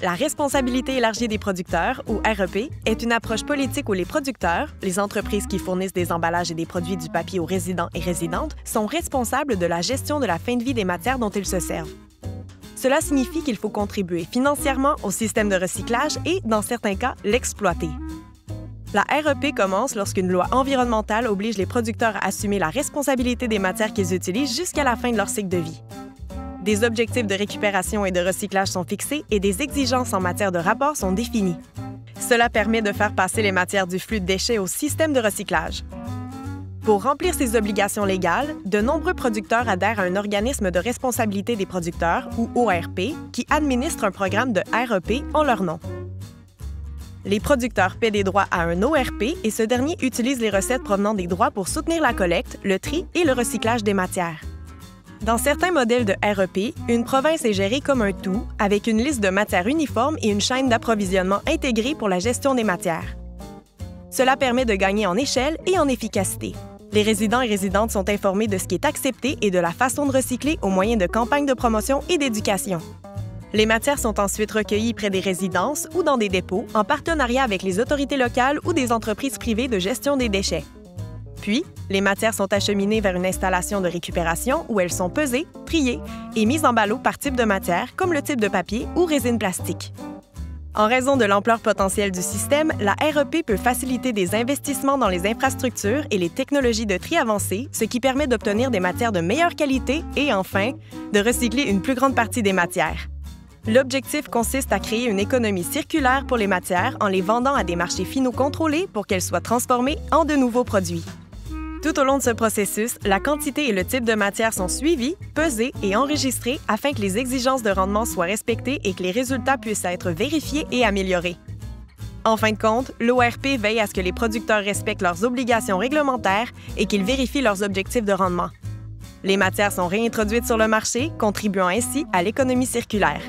La responsabilité élargie des producteurs, ou REP, est une approche politique où les producteurs, les entreprises qui fournissent des emballages et des produits du papier aux résidents et résidentes, sont responsables de la gestion de la fin de vie des matières dont ils se servent. Cela signifie qu'il faut contribuer financièrement au système de recyclage et, dans certains cas, l'exploiter. La REP commence lorsqu'une loi environnementale oblige les producteurs à assumer la responsabilité des matières qu'ils utilisent jusqu'à la fin de leur cycle de vie. Des objectifs de récupération et de recyclage sont fixés et des exigences en matière de rapport sont définies. Cela permet de faire passer les matières du flux de déchets au système de recyclage. Pour remplir ces obligations légales, de nombreux producteurs adhèrent à un organisme de responsabilité des producteurs, ou ORP, qui administre un programme de REP en leur nom. Les producteurs paient des droits à un ORP et ce dernier utilise les recettes provenant des droits pour soutenir la collecte, le tri et le recyclage des matières. Dans certains modèles de REP, une province est gérée comme un tout, avec une liste de matières uniforme et une chaîne d'approvisionnement intégrée pour la gestion des matières. Cela permet de gagner en échelle et en efficacité. Les résidents et résidentes sont informés de ce qui est accepté et de la façon de recycler au moyen de campagnes de promotion et d'éducation. Les matières sont ensuite recueillies près des résidences ou dans des dépôts, en partenariat avec les autorités locales ou des entreprises privées de gestion des déchets. Puis, les matières sont acheminées vers une installation de récupération où elles sont pesées, triées et mises en ballots par type de matière, comme le type de papier ou résine plastique. En raison de l'ampleur potentielle du système, la REP peut faciliter des investissements dans les infrastructures et les technologies de tri avancées, ce qui permet d'obtenir des matières de meilleure qualité et, enfin, de recycler une plus grande partie des matières. L'objectif consiste à créer une économie circulaire pour les matières en les vendant à des marchés finaux contrôlés pour qu'elles soient transformées en de nouveaux produits. Tout au long de ce processus, la quantité et le type de matière sont suivis, pesés et enregistrés afin que les exigences de rendement soient respectées et que les résultats puissent être vérifiés et améliorés. En fin de compte, l'ORP veille à ce que les producteurs respectent leurs obligations réglementaires et qu'ils vérifient leurs objectifs de rendement. Les matières sont réintroduites sur le marché, contribuant ainsi à l'économie circulaire.